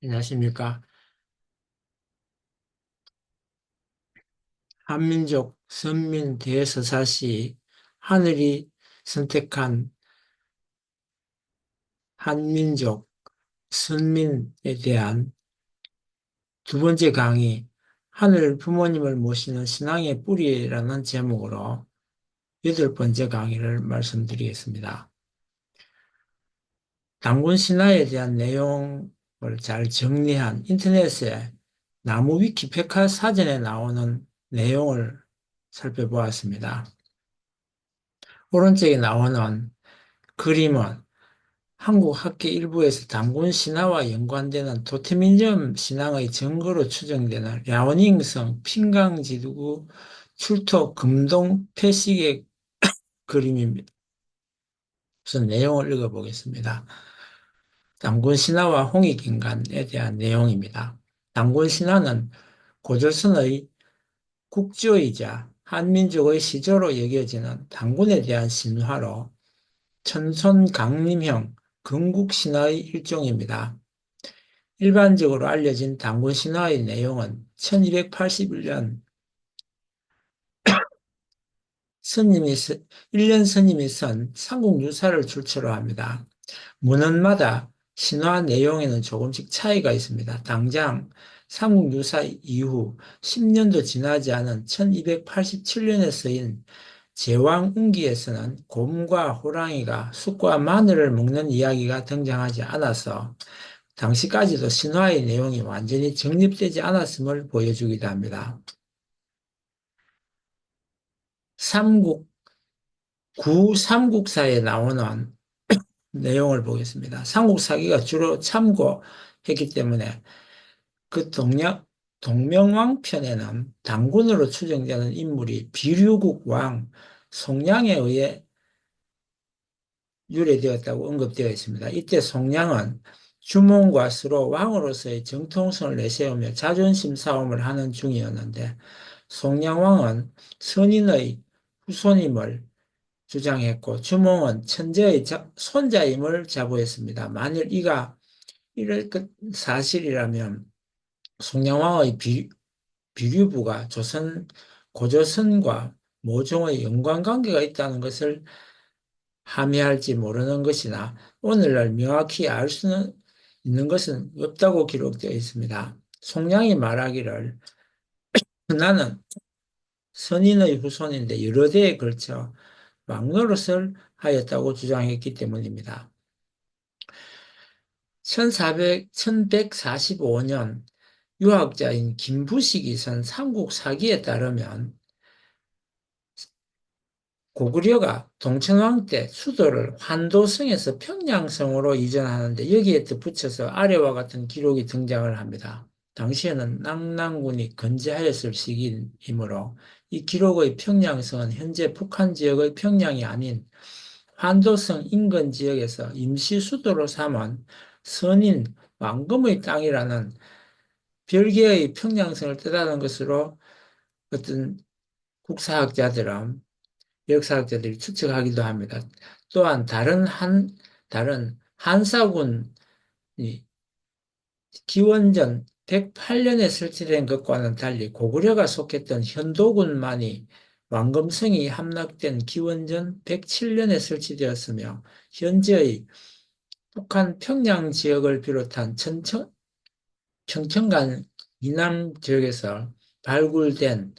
안녕하십니까. 한민족 선민 대서사시 하늘이 선택한 한민족 선민에 대한 두 번째 강의, 하늘 부모님을 모시는 신앙의 뿌리라는 제목으로 여덟 번째 강의를 말씀드리겠습니다. 단군 신화에 대한 내용을 잘 정리한 인터넷에 나무 위키페카 사전에 나오는 내용을 살펴보았습니다. 오른쪽에 나오는 그림은 한국 학계 일부에서 단군 신화와 연관되는 토테미즘 신앙의 증거로 추정되는 랴오닝성 핑강지구 출토 금동 패식의 그림입니다. 우선 내용을 읽어보겠습니다. 단군 신화와 홍익인간에 대한 내용입니다. 단군 신화는 고조선의 국조이자 한민족의 시조로 여겨지는 단군에 대한 신화로 천손 강림형 건국 신화의 일종입니다. 일반적으로 알려진 단군 신화의 내용은 1281년 스님이, 1년 스님이 선 삼국유사를 출처로 합니다. 문헌마다 신화 내용에는 조금씩 차이가 있습니다. 당장 삼국유사 이후 10년도 지나지 않은 1287년에 쓰인 제왕운기에서는 곰과 호랑이가 쑥과 마늘을 먹는 이야기가 등장하지 않아서 당시까지도 신화의 내용이 완전히 정립되지 않았음을 보여주기도 합니다. 삼국, 구삼국사에 나오는 내용을 보겠습니다. 삼국사기가 주로 참고했기 때문에 그 동명왕편에는 단군으로 추정되는 인물이 비류국 왕 송량에 의해 유래되었다고 언급되어 있습니다. 이때 송량은 주몽과 서로 왕으로서의 정통성을 내세우며 자존심 싸움을 하는 중이었는데 송량왕은 선인의 후손임을 주장했고 주몽은 천재의 손자임을 자부했습니다. 만일 이가 이럴 것 사실이라면 송량왕의 비류부가 고조선과 모종의 연관관계가 있다는 것을 함의할지 모르는 것이나 오늘날 명확히 알 수는 있는 것은 없다고 기록되어 있습니다. 송량이 말하기를 나는 선인의 후손인데 여러 대에 걸쳐 왕노릇을 하였다고 주장했기 때문입니다. 1145년 유학자인 김부식이 쓴 삼국사기에 따르면 고구려가 동천왕 때 수도를 환도성에서 평양성으로 이전하는데 여기에 덧붙여서 아래와 같은 기록이 등장을 합니다. 당시에는 낙랑군이 건재하였을 시기이므로 이 기록의 평양성은 현재 북한 지역의 평양이 아닌 환도성 인근 지역에서 임시 수도로 삼은 선인 왕금의 땅이라는 별개의 평양성을 뜻하는 것으로 어떤 국사학자들은 역사학자들이 추측하기도 합니다. 또한 다른 한사군이 기원전 108년에 설치된 것과는 달리 고구려가 속했던 현도군만이 왕금성이 함락된 기원전 107년에 설치되었으며 현재의 북한 평양 지역을 비롯한 청천간 이남 지역에서 발굴된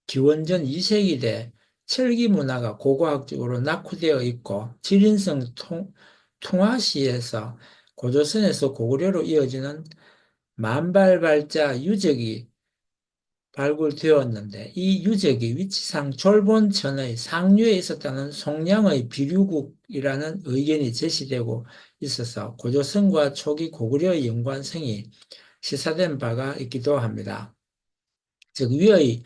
기원전 2세기대 철기 문화가 고고학적으로 낙후되어 있고 지린성 통화시에서 고조선에서 고구려로 이어지는 만발발자 유적이 발굴되었는데 이 유적이 위치상 졸본천의 상류에 있었다는 송량의 비류국이라는 의견이 제시되고 있어서 고조선과 초기 고구려의 연관성이 시사된 바가 있기도 합니다. 즉 위의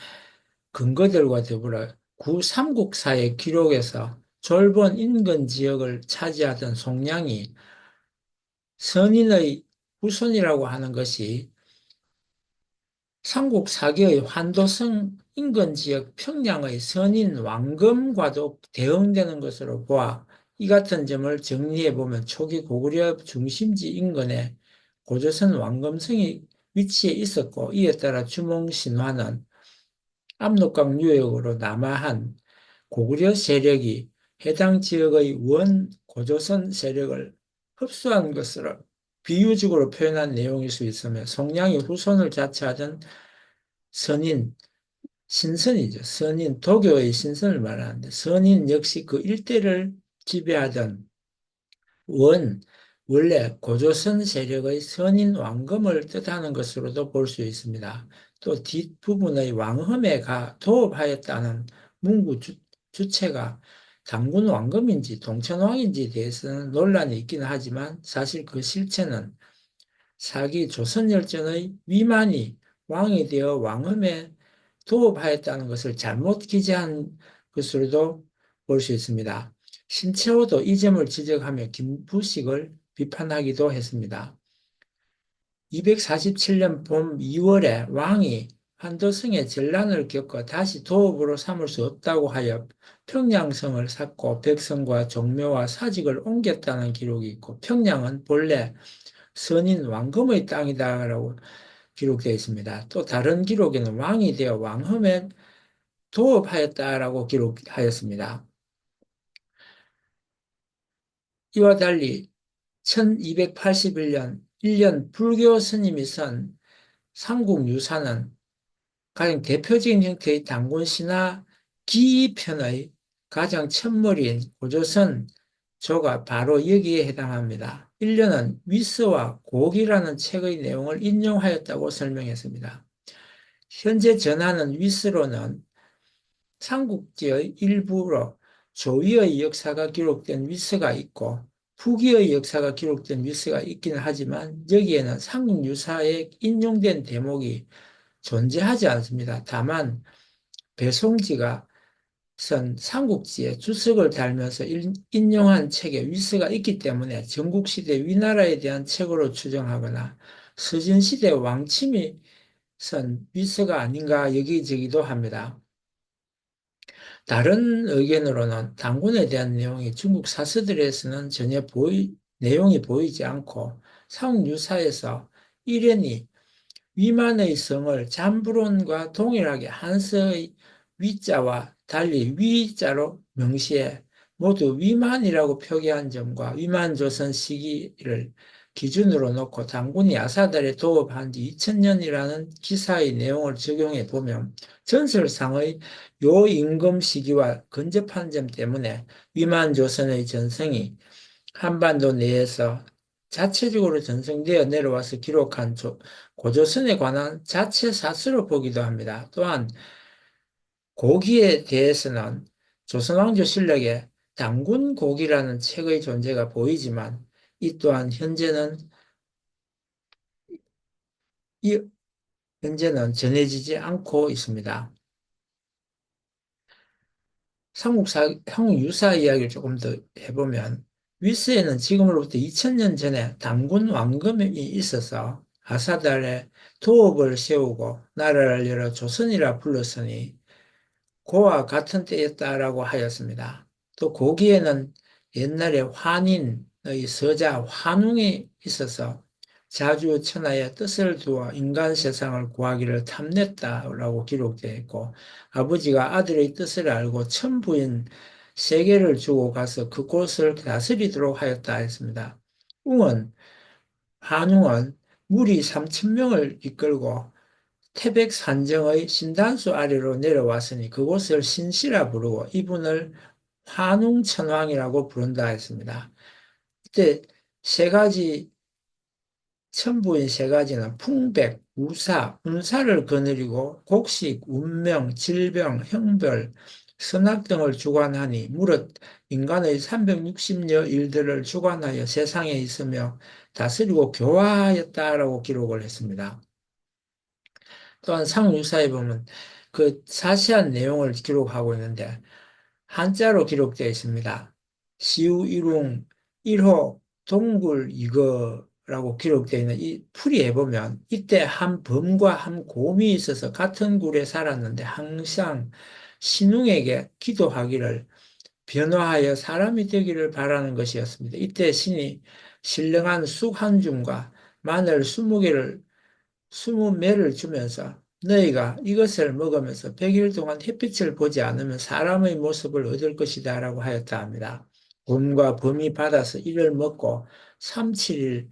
근거들과 더불어 구삼국사의 기록에서 졸본 인근 지역을 차지하던 송량이 선인의 후손이라고 하는 것이 삼국사기의 환도성 인근 지역 평양의 선인 왕금과도 대응되는 것으로 보아 이 같은 점을 정리해 보면 초기 고구려 중심지 인근에 고조선 왕금성이 위치해 있었고 이에 따라 주몽신화는 압록강 유역으로 남하한 고구려 세력이 해당 지역의 원 고조선 세력을 흡수한 것으로 비유적으로 표현한 내용일 수 있으며 송량이 후손을 자처하던 선인, 신선이죠. 선인, 도교의 신선을 말하는데 선인 역시 그 일대를 지배하던 원래 고조선 세력의 선인 왕금을 뜻하는 것으로도 볼 수 있습니다. 또 뒷부분의 왕흠에 도읍하였다는 문구 주체가 당군 왕금인지 동천왕인지에 대해서는 논란이 있기는 하지만 사실 그 실체는 사기 조선열전의 위만이 왕이 되어 왕흠에 도읍하였다는 것을 잘못 기재한 것으로도 볼 수 있습니다. 신채호도 이 점을 지적하며 김부식을 비판하기도 했습니다. 247년 봄 2월에 왕이 한도성에 전란을 겪어 다시 도읍으로 삼을 수 없다고 하여 평양성을 샀고 백성과 종묘와 사직을 옮겼다는 기록이 있고 평양은 본래 선인 왕금의 땅이다라고 기록되어 있습니다. 또 다른 기록에는 왕이 되어 왕흠에 도읍하였다라고 기록하였습니다. 이와 달리 1281년 1년 불교 스님이 선 삼국유사는 가장 대표적인 형태의 단군 신화 기편의 가장 첫머리인 고조선 조가 바로 여기에 해당합니다. 1년은 위스와 곡이라는 책의 내용을 인용하였다고 설명했습니다. 현재 전하는 위스로는 삼국지의 일부로 조위의 역사가 기록된 위스가 있고 후기의 역사가 기록된 위스가 있기는 하지만 여기에는 삼국유사에 인용된 대목이 존재하지 않습니다. 다만 배송지가 선 삼국지에 주석을 달면서 인용한 책에 위스가 있기 때문에 전국시대 위나라에 대한 책으로 추정하거나 서진시대 왕침이 선 위스가 아닌가 여기저기도 합니다. 다른 의견으로는 당군에 대한 내용이 중국 사서들에서는 전혀 내용이 보이지 않고 삼국유사에서 이련이 위만의 성을 잠브론과 동일하게 한서의 위자와 달리 위자로 명시해 모두 위만이라고 표기한 점과 위만조선 시기를 기준으로 놓고 당군이 아사달에 도읍한 지 2000년이라는 기사의 내용을 적용해 보면 전설상의 요 임금 시기와 근접한 점 때문에 위만조선의 전성이 한반도 내에서 자체적으로 전승되어 내려와서 기록한 고조선에 관한 자체 사수로 보기도 합니다. 또한 고기에 대해서는 조선왕조실록에 당군고기라는 책의 존재가 보이지만 이 또한 이, 현재는 전해지지 않고 있습니다. 삼국유사 이야기를 조금 더 해보면 위스에는 지금으로부터 2000년 전에 당군 왕금이 있어서 아사달에 도읍을 세우고 나라를 열어 조선이라 불렀으니 고와 같은 때였다라고 하였습니다. 또 고기에는 옛날에 환인의 서자 환웅이 있어서 자주 천하의 뜻을 두어 인간 세상을 구하기를 탐냈다라고 기록되어 있고 아버지가 아들의 뜻을 알고 천부인 세계를 주고 가서 그곳을 다스리도록 하였다 했습니다. 한웅은 무리 3,000명을 이끌고 태백 산정의 신단수 아래로 내려왔으니 그곳을 신시라 부르고 이분을 환웅천왕이라고 부른다 했습니다. 이때 세 가지 천부인 세 가지는 풍백, 우사, 운사를 거느리고 곡식, 운명, 질병, 형벌, 선악 등을 주관하니 무릇 인간의 360여 일들을 주관하여 세상에 있으며 다스리고 교화하였다라고 기록을 했습니다. 또한 상유사에 보면 그 자세한 내용을 기록하고 있는데 한자로 기록되어 있습니다. 시우 일웅 1호 동굴 이거라고 기록되어 있는 이 풀이에 보면 이때 한 범과 한 곰이 있어서 같은 굴에 살았는데 항상 신웅에게 기도하기를 변화하여 사람이 되기를 바라는 것이었습니다. 이때 신이 신령한 쑥 한 줌과 마늘 20개를 20매를 주면서 너희가 이것을 먹으면서 100일 동안 햇빛을 보지 않으면 사람의 모습을 얻을 것이다 라고 하였다 합니다. 곰과 범이 받아서 이를 먹고 3, 7일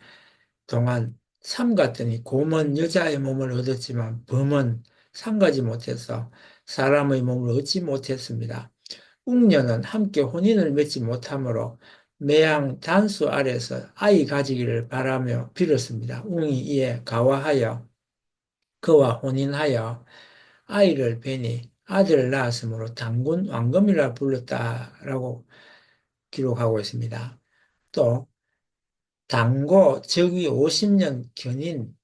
동안 삼갔더니 곰은 여자의 몸을 얻었지만 범은 삼가지 못해서 사람의 몸을 얻지 못했습니다. 웅녀는 함께 혼인을 맺지 못하므로 매양 단수 아래서 아이 가지기를 바라며 빌었습니다. 웅이 이에 가와하여 그와 혼인하여 아이를 베니 아들을 낳았으므로 단군 왕검이라 불렀다라고 기록하고 있습니다. 또 당고 즉위 50년 견인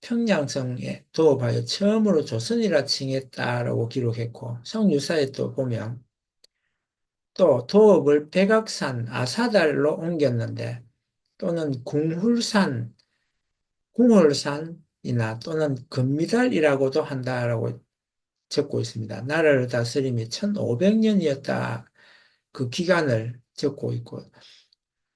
평양성에 도읍하여 처음으로 조선이라 칭했다라고 기록했고 성유사에 또 보면 또 도읍을 백악산 아사달로 옮겼는데 또는 궁hul산이나 또는 금미달이라고도 한다라고 적고 있습니다. 나라를 다스림이 1500년이었다. 그 기간을 적고 있고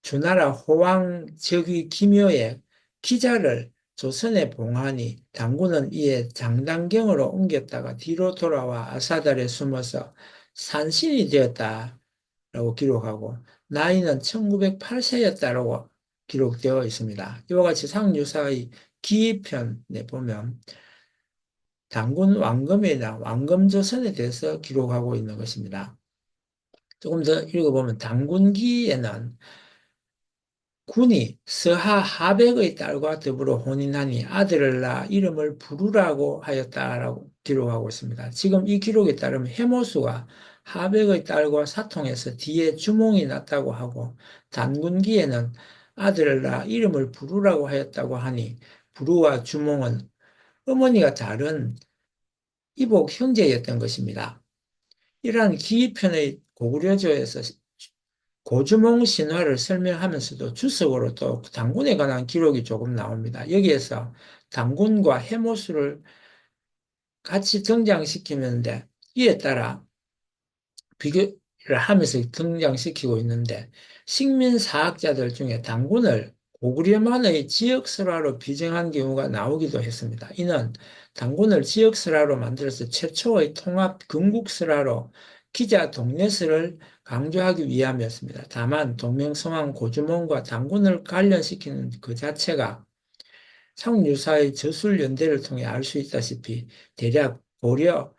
주나라 호왕 즉위 기묘에 기자를 조선에 봉하니 당군은 이에 장단경으로 옮겼다가 뒤로 돌아와 아사달에 숨어서 산신이 되었다라고 기록하고 나이는 1908세였다라고 기록되어 있습니다. 이와 같이 상유사의 기편에 보면 당군 왕검이나 왕검조선에 대해서 기록하고 있는 것입니다. 조금 더 읽어보면 당군기에는 군이 서하 하백의 딸과 더불어 혼인하니 아들을 낳아 이름을 부르라고 하였다라고 기록하고 있습니다. 지금 이 기록에 따르면 해모수가 하백의 딸과 사통해서 뒤에 주몽이 났다고 하고 단군기에는 아들을 낳아 이름을 부르라고 하였다고 하니 부르와 주몽은 어머니가 다른 이복 형제였던 것입니다. 이러한 기편의 고구려조에서 고주몽 신화를 설명하면서도 주석으로 또 당군에 관한 기록이 조금 나옵니다. 여기에서 당군과 해모수를 같이 등장시키는데 이에 따라 비교를 하면서 등장시키고 있는데 식민사학자들 중에 당군을 고구려만의 지역설화로 비정한 경우가 나오기도 했습니다. 이는 당군을 지역설화로 만들어서 최초의 통합 건국설화로 기자 동네설을 강조하기 위함이었습니다. 다만 동명성황 고주몽과 당군을 관련시키는 그 자체가 상류사의 저술연대를 통해 알 수 있다시피 대략 고려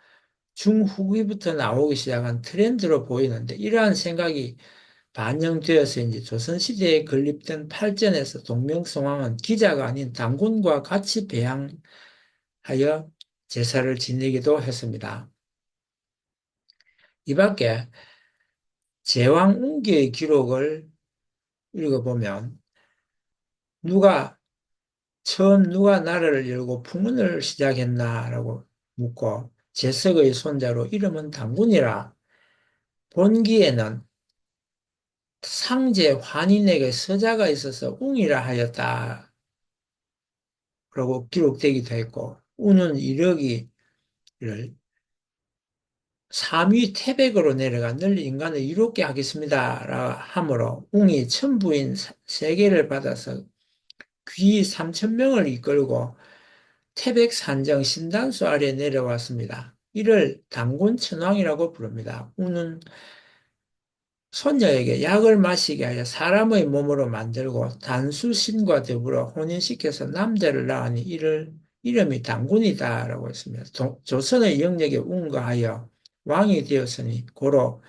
중후기부터 나오기 시작한 트렌드로 보이는데 이러한 생각이 반영되어서인지 조선시대에 건립된 팔전에서 동명성황은 기자가 아닌 당군과 같이 배양하여 제사를 지내기도 했습니다. 이 밖에 제왕운기의 기록을 읽어보면 누가 나라를 열고 풍운을 시작했나라고 묻고 제석의 손자로 이름은 당군이라 본기에는 상제 환인에게 서자가 있어서 웅이라 하였다라고 기록되기도 했고 우는 이러기를 삼위 태백으로 내려가 늘 인간을 이롭게 하겠습니다 하므로 웅이 천부인 세계를 받아서 귀 3,000명을 이끌고 태백 산정 신단수 아래 내려왔습니다. 이를 당군 천왕이라고 부릅니다. 우는 손녀에게 약을 마시게 하여 사람의 몸으로 만들고 단수신과 더불어 혼인시켜서 남자를 낳으니 이름이 당군이다라고 했습니다. 조선의 영역에 운거하여 왕이 되었으니 고로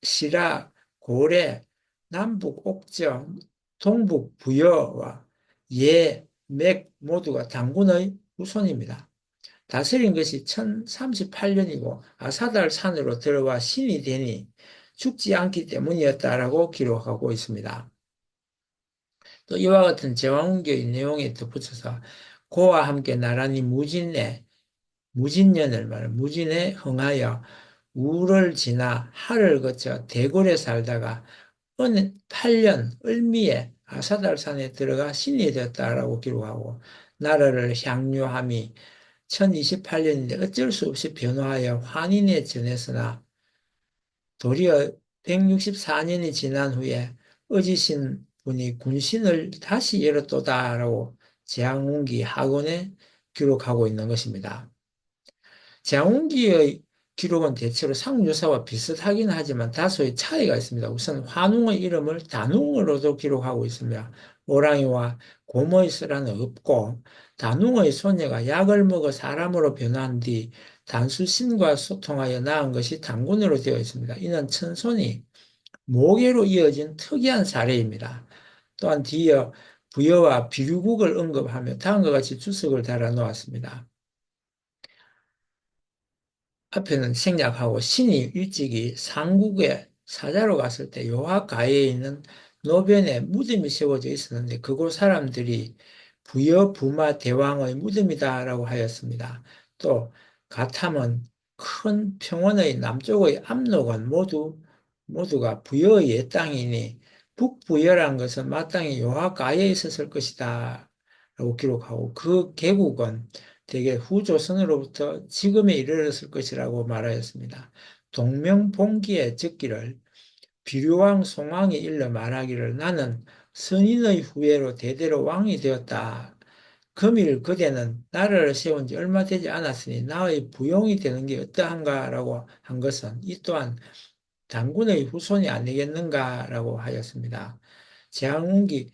시라, 고래, 남북 옥저, 동북 부여와 예, 맥 모두가 당군의 후손입니다. 다스린 것이 1038년이고 아사달 산으로 들어와 신이 되니 죽지 않기 때문이었다라고 기록하고 있습니다. 또 이와 같은 제왕운교의 내용에 덧붙여서 고와 함께 나란히 무진년을 말해 무진에 흥하여 우를 지나 하를 거쳐 대궐에 살다가 어느 8년 을미에 아사달산에 들어가 신이 되었다라고 기록하고 나라를 향유함이 1028년인데 어쩔 수 없이 변화하여 환인에 전했으나 도리어 164년이 지난 후에 어지신 분이 군신을 다시 열었도다라고 제왕운기 하권에 기록하고 있는 것입니다. 제왕운기의 기록은 대체로 상류사와 비슷하긴 하지만 다소의 차이가 있습니다. 우선 환웅의 이름을 단웅으로도 기록하고 있습니다. 오랑이와 곰의 쓰라는 없고 단웅의 손녀가 약을 먹어 사람으로 변한 뒤 단수신과 소통하여 낳은 것이 단군으로 되어 있습니다. 이는 천손이 모계로 이어진 특이한 사례입니다. 또한 뒤이어 부여와 비류국을 언급하며 다음과 같이 주석을 달아 놓았습니다. 앞에는 생략하고 신이 일찍이 상국에 사자로 갔을 때 요하가에 있는 노변에 무덤이 세워져 있었는데 그곳 사람들이 부여 부마 대왕의 무덤이다라고 하였습니다. 또 가탐은 큰 평원의 남쪽의 압록은 모두가 부여의 옛땅이니 북부여란 것은 마땅히 요하가에 있었을 것이다 라고 기록하고 그 계곡은 대개 후조선으로부터 지금에 이르렀을 것이라고 말하였습니다. 동명봉기에 적기를 비류왕 송왕이 일러 말하기를 나는 선인의 후예로 대대로 왕이 되었다. 금일 그대는 나라를 세운 지 얼마 되지 않았으니 나의 부용이 되는 게 어떠한가라고 한 것은 이 또한 단군의 후손이 아니겠는가라고 하였습니다. 제왕운기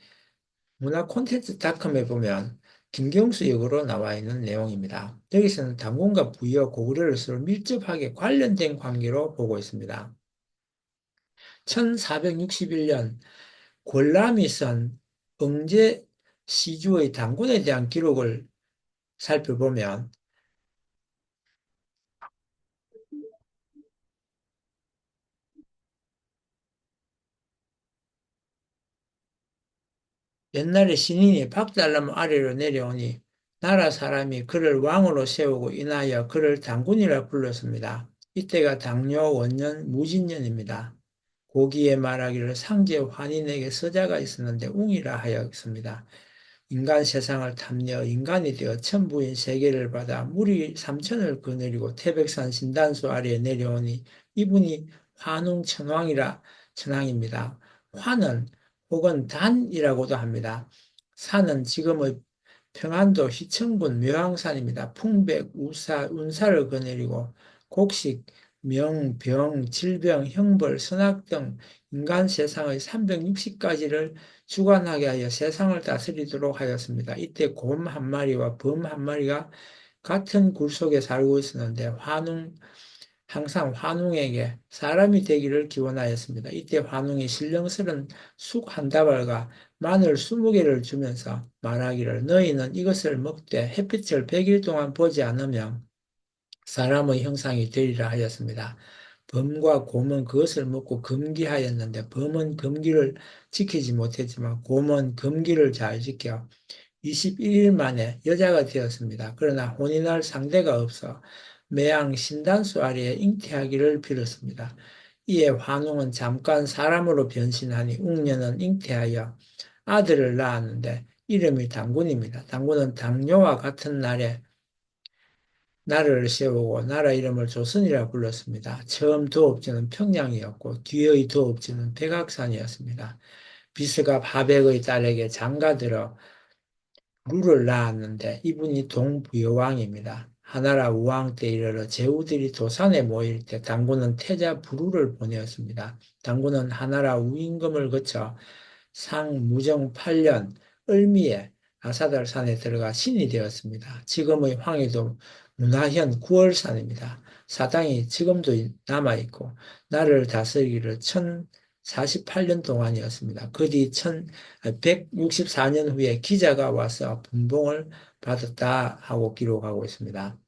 문화 콘텐츠닷컴에 보면 김경수 역으로 나와 있는 내용입니다. 여기서는 단군과 부여, 고구려를 서로 밀접하게 관련된 관계로 보고 있습니다. 1461년 골람이 쓴 응제 시주의 단군에 대한 기록을 살펴보면 옛날에 신인이 박달나무 아래로 내려오니 나라 사람이 그를 왕으로 세우고 인하여 그를 단군이라 불렀습니다. 이때가 당뇨 원년 무진년입니다. 고기에 말하기를 상제 환인에게 서자가 있었는데 웅이라 하였습니다. 인간 세상을 탐내어 인간이 되어 천부인 세계를 받아 무리 삼천을 거느리고 태백산 신단수 아래에 내려오니 이분이 환웅천왕이라 천왕입니다. 환은 혹은 단이라고도 합니다. 산은 지금의 평안도 희천군 묘항산입니다. 풍백, 우사, 운사를 거느리고 곡식, 명, 병, 질병, 형벌, 선악 등 인간 세상의 360가지를 주관하게 하여 세상을 다스리도록 하였습니다. 이때 곰 한 마리와 범 한 마리가 같은 굴 속에 살고 있었는데 항상 환웅에게 사람이 되기를 기원하였습니다. 이때 환웅이 신령스런 쑥 한 다발과 마늘 20개를 주면서 말하기를 너희는 이것을 먹되 햇빛을 100일 동안 보지 않으면 사람의 형상이 되리라 하였습니다. 범과 곰은 그것을 먹고 금기하였는데 범은 금기를 지키지 못했지만 곰은 금기를 잘 지켜 21일 만에 여자가 되었습니다. 그러나 혼인할 상대가 없어 매양 신단수 아래에 잉태하기를 빌었습니다. 이에 환웅은 잠깐 사람으로 변신하니 웅녀는 잉태하여 아들을 낳았는데 이름이 당군입니다. 당군은 당뇨와 같은 날에 나라를 세우고 나라 이름을 조선이라 불렀습니다. 처음 도읍지는 평양이었고 뒤의 도읍지는 백악산이었습니다. 비스가 하백의 딸에게 장가들어 룰을 낳았는데 이분이 동부여왕입니다. 하나라 우왕 때 이르러 제후들이 도산에 모일 때 당군은 태자 부루를 보내었습니다. 당군은 하나라 우임금을 거쳐 상무정 8년 을미에 아사달산에 들어가 신이 되었습니다. 지금의 황해도 문하현 구월산입니다. 사당이 지금도 남아있고 나를 다스리기를 1048년 동안이었습니다. 그 뒤 164년 후에 기자가 와서 분봉을 받았다 하고 기록하고 있습니다.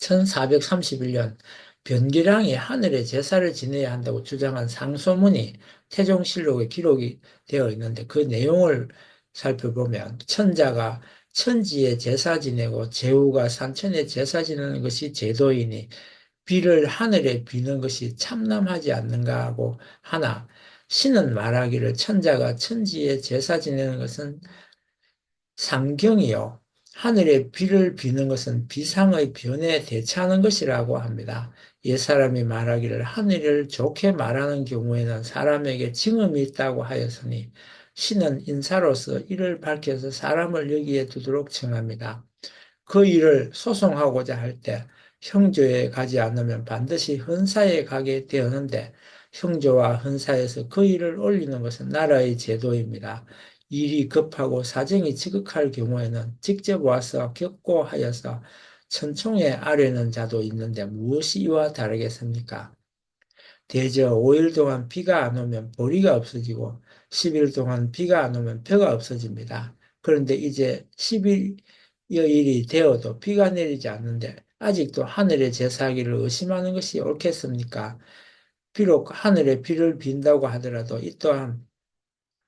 1431년 변기량이 하늘에 제사를 지내야 한다고 주장한 상소문이 태종실록에 기록이 되어 있는데 그 내용을 살펴보면 천자가 천지에 제사 지내고 제후가 산천에 제사 지내는 것이 제도이니 비를 하늘에 비는 것이 참남하지 않는가 하고 하나 신은 말하기를 천자가 천지에 제사 지내는 것은 상경이요. 하늘에 비를 비는 것은 비상의 변에 대처하는 것이라고 합니다. 옛사람이 말하기를 하늘을 좋게 말하는 경우에는 사람에게 징음이 있다고 하였으니 신은 인사로서 이를 밝혀서 사람을 여기에 두도록 청합니다. 그 일을 소송하고자 할 때 형조에 가지 않으면 반드시 헌사에 가게 되었는데 형조와 헌사에서 그 일을 올리는 것은 나라의 제도입니다. 일이 급하고 사정이 지극할 경우에는 직접 와서 격고하여서 천총에 아뢰는 자도 있는데 무엇이 이와 다르겠습니까? 대저 5일 동안 비가 안 오면 보리가 없어지고 10일 동안 비가 안 오면 벼가 없어집니다. 그런데 이제 10일여일이 되어도 비가 내리지 않는데 아직도 하늘의 제사기를 의심하는 것이 옳겠습니까? 비록 하늘에 비를 빈다고 하더라도 이 또한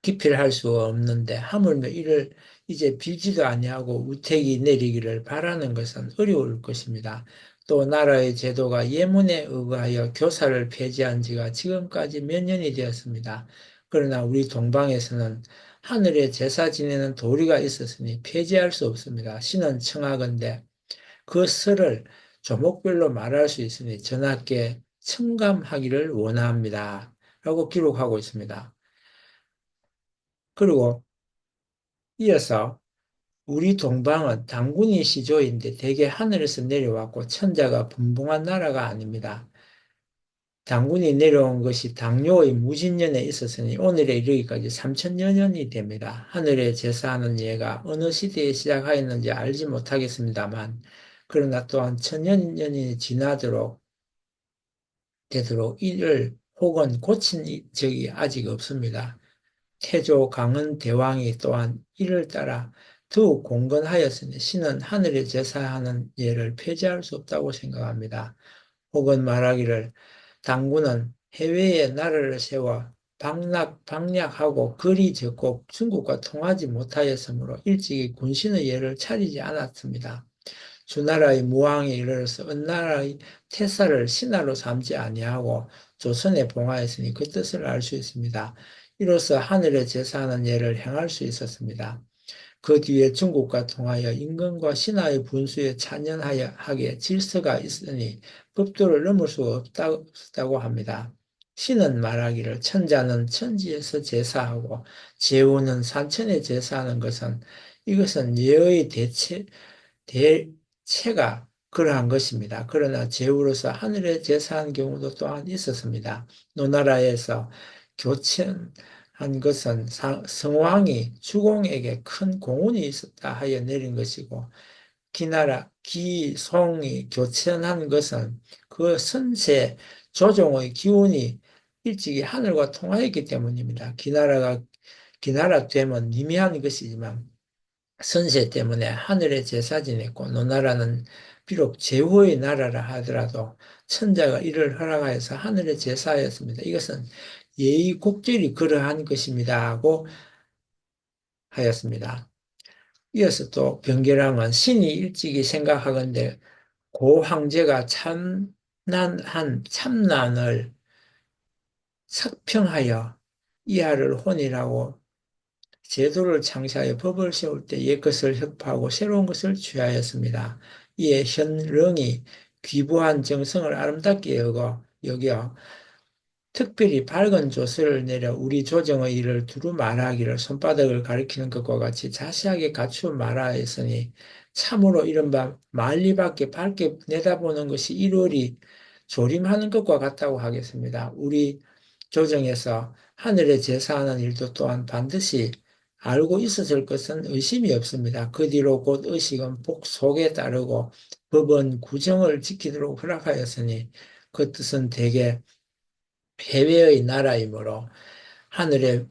기필할 수 없는데 하물며 이를 이제 빌지도 아니하고 우택이 내리기를 바라는 것은 어려울 것입니다. 또 나라의 제도가 예문에 의거하여 교사를 폐지한 지가 지금까지 몇 년이 되었습니다. 그러나 우리 동방에서는 하늘에 제사 지내는 도리가 있었으니 폐지할 수 없습니다. 신은 청하건대 그 설을 조목별로 말할 수 있으니 전하께 청감하기를 원합니다. 라고 기록하고 있습니다. 그리고 이어서 우리 동방은 당군이 시조인데 대개 하늘에서 내려왔고 천자가 분봉한 나라가 아닙니다. 당군이 내려온 것이 당뇨의 무진년에 있었으니 오늘에 이르기까지 3천여 년이 됩니다. 하늘에 제사하는 예가 어느 시대에 시작하였는지 알지 못하겠습니다만 그러나 또한 천년이 지나도록 되도록 이를 혹은 고친 적이 아직 없습니다. 태조 강은 대왕이 또한 이를 따라 더욱 공건하였으니 신은 하늘에 제사하는 예를 폐지할 수 없다고 생각합니다. 혹은 말하기를 당군은 해외에 나라를 세워 방략하고 거리 적고 중국과 통하지 못하였으므로 일찍이 군신의 예를 차리지 않았습니다. 주나라의 무왕에 이르러서 은나라의 태사를 신하로 삼지 아니하고 조선에 봉하였으니 그 뜻을 알 수 있습니다. 이로써 하늘에 제사하는 예를 행할 수 있었습니다. 그 뒤에 중국과 통하여 임금과 신하의 분수에 찬연하여 하게 질서가 있으니 법도를 넘을 수가 없다고 합니다. 신은 말하기를 천자는 천지에서 제사하고 제후는 산천에 제사하는 것은 이것은 예의 대체가 그러한 것입니다. 그러나 제후로서 하늘에 제사한 경우도 또한 있었습니다. 노나라에서 교천한 것은 성왕이 주공에게 큰 공운이 있었다 하여 내린 것이고 기송이 교천한 것은 그 선세 조종의 기운이 일찍이 하늘과 통하였기 때문입니다. 기나라 되면 미미한 것이지만 선세 때문에 하늘에 제사 지냈고 노나라는 비록 제후의 나라라 하더라도 천자가 이를 허락하여서 하늘에 제사하였습니다. 이것은 예의곡절이 그러한 것입니다 하고 하였습니다. 이어서 또 변계랑은 신이 일찍이 생각하건대 고 황제가 참난한 참난을 석평하여 이하를 혼이라고 제도를 창시하여 법을 세울 때 옛것을 혁파하고 새로운 것을 취하였습니다. 이에 현령이 귀부한 정성을 아름답게 여겨 특별히 밝은 조서를 내려 우리 조정의 일을 두루 말하기를 손바닥을 가리키는 것과 같이 자세하게 갖추어 말하였으니 참으로 이른바 만리밖에 밝게 내다보는 것이 일월이 조림하는 것과 같다고 하겠습니다. 우리 조정에서 하늘에 제사하는 일도 또한 반드시 알고 있었을 것은 의심이 없습니다. 그 뒤로 곧 의식은 복속에 따르고 법은 구정을 지키도록 허락하였으니 그 뜻은 대개 해외의 나라이므로 하늘에서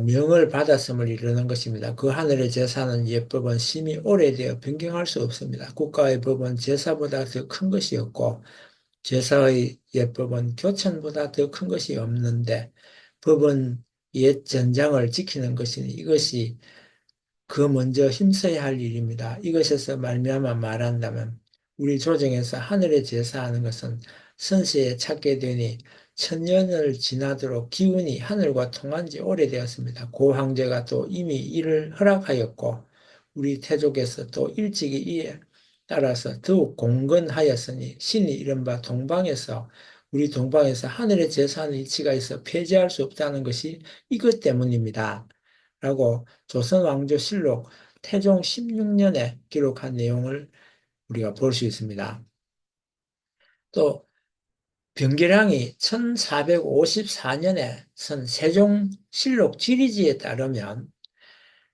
명을 받았음을 이루는 것입니다. 그 하늘의 제사는 예법은 심히 오래되어 변경할 수 없습니다. 국가의 법은 제사보다 더 큰 것이 없고 제사의 예법은 교천보다 더 큰 것이 없는데 법은 옛 전장을 지키는 것이니 이것이 그 먼저 힘써야 할 일입니다. 이것에서 말미암아 말한다면 우리 조정에서 하늘에 제사하는 것은 선세에 찾게 되니 천년을 지나도록 기운이 하늘과 통한 지 오래되었습니다. 고 황제가 또 이미 이를 허락하였고 우리 태족에서 또 일찍이 이에 따라서 더욱 공건하였으니 신이 이른바 동방에서 우리 동방에서 하늘의 제사의 이치가 있어 폐지할 수 없다는 것이 이것 때문입니다. 라고 조선왕조실록 태종 16년에 기록한 내용을 우리가 볼 수 있습니다. 또 변계량이 1454년에 선 세종실록 지리지에 따르면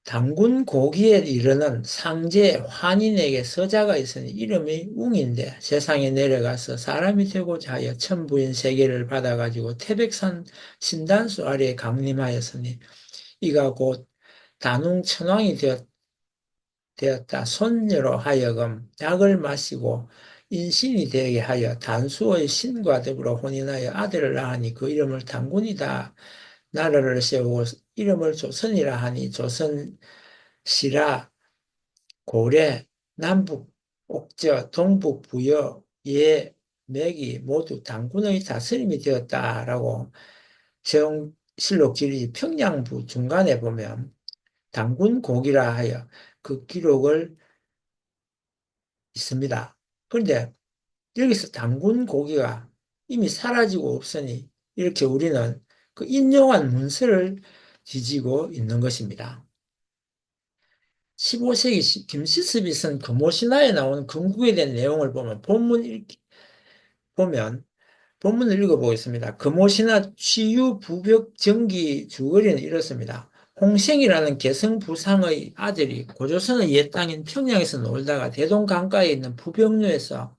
당군 고기에 이르는 상제 환인에게 서자가 있으니 이름이 웅인데 세상에 내려가서 사람이 되고자 하여 천부인 세계를 받아가지고 태백산 신단수 아래에 강림하였으니 이가 곧 단웅 천왕이 되었다. 손녀로 하여금 약을 마시고 인신이 되게 하여 단수의 신과 더불어 혼인하여 아들을 낳으니 그 이름을 단군이다. 나라를 세우고 이름을 조선이라 하니 조선시라 고려 남북 옥저 동북 부여 예 맥이 모두 단군의 다스림이 되었다라고 세종실록지리 평양부 중간에 보면 단군 고기라 하여 그 기록을 있습니다. 그런데 여기서 단군 고기가 이미 사라지고 없으니 이렇게 우리는 그 인용한 문서를 뒤지고 있는 것입니다. 15세기 김시습이 쓴 금오신화에 나오는 건국에 대한 내용을 보면 본문을 읽어보겠습니다. 금오신화 취유 부벽 정기 주거리는 이렇습니다. 홍생이라는 개성부상의 아들이 고조선의 옛 땅인 평양에서 놀다가 대동 강가에 있는 부벽루에서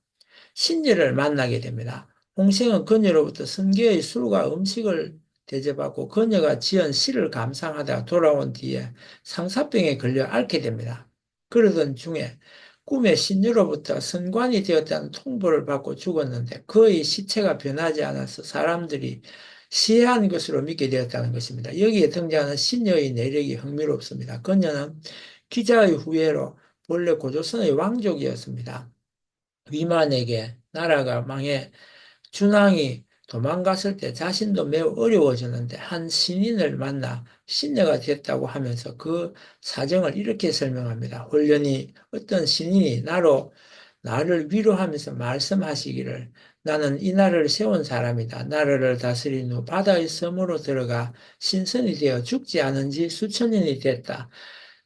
신녀를 만나게 됩니다. 홍생은 그녀로부터 선교의 술과 음식을 대접받고 그녀가 지은 시를 감상하다가 돌아온 뒤에 상사병에 걸려 앓게 됩니다. 그러던 중에 꿈에 신녀로부터 선관이 되었다는 통보를 받고 죽었는데 그의 시체가 변하지 않아서 사람들이 시해한 것으로 믿게 되었다는 것입니다. 여기에 등장하는 신녀의 내력이 흥미롭습니다. 그녀는 기자의 후예로 본래 고조선의 왕족이었습니다. 위만에게 나라가 망해 준왕이 도망갔을 때 자신도 매우 어려워졌는데 한 신인을 만나 신녀가 됐다고 하면서 그 사정을 이렇게 설명합니다. 홀련히 어떤 신인이 나를 위로하면서 말씀하시기를 나는 이 나라를 세운 사람이다. 나라를 다스린 후 바다의 섬으로 들어가 신선이 되어 죽지 않은 지 수천 년이 됐다.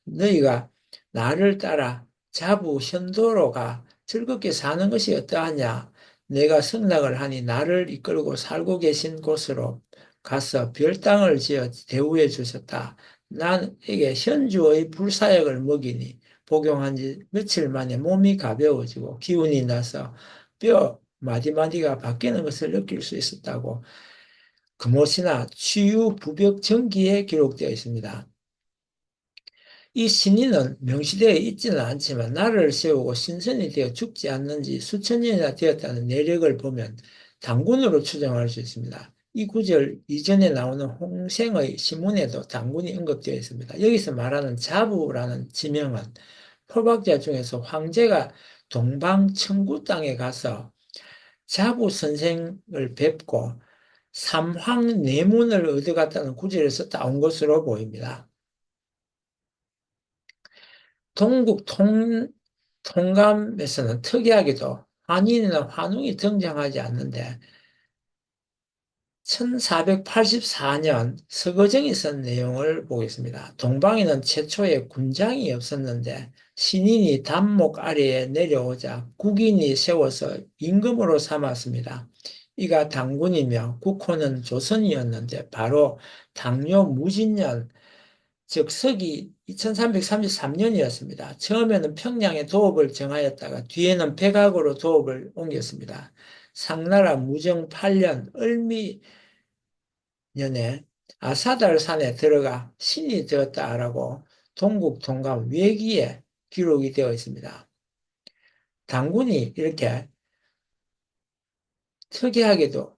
너희가 나를 따라 자부 현도로 가 즐겁게 사는 것이 어떠하냐? 내가 승낙을 하니 나를 이끌고 살고 계신 곳으로 가서 별당을 지어 대우해 주셨다. 나에게 현주의 불사약을 먹이니 복용한 지 며칠 만에 몸이 가벼워지고 기운이 나서 뼈 마디마디가 바뀌는 것을 느낄 수 있었다고 금오시나 치유 부벽 전기에 기록되어 있습니다. 이 신인은 명시되어 있지는 않지만 나라를 세우고 신선이 되어 죽지 않는지 수천 년이나 되었다는 내력을 보면 단군으로 추정할 수 있습니다. 이 구절 이전에 나오는 홍생의 시문에도 단군이 언급되어 있습니다. 여기서 말하는 자부라는 지명은 포박자 중에서 황제가 동방 청구 땅에 가서 자부 선생을 뵙고 삼황내문을 얻어갔다는 구절에서 따온 것으로 보입니다. 동국 통감에서는 특이하게도 한인이나 환웅이 등장하지 않는데 1484년 서거정이 쓴 내용을 보겠습니다. 동방에는 최초에 군장이 없었는데 신인이 단목 아래에 내려오자 국인이 세워서 임금으로 삼았습니다. 이가 당군이며 국호는 조선이었는데 바로 당뇨 무진년 즉 서기 2333년이었습니다. 처음에는 평양에 도읍을 정하였다가 뒤에는 백악으로 도읍을 옮겼습니다. 상나라 무정 8년 을미년에 아사달산에 들어가 신이 되었다라고 동국통감 외기에 기록이 되어 있습니다. 당군이 이렇게 특이하게도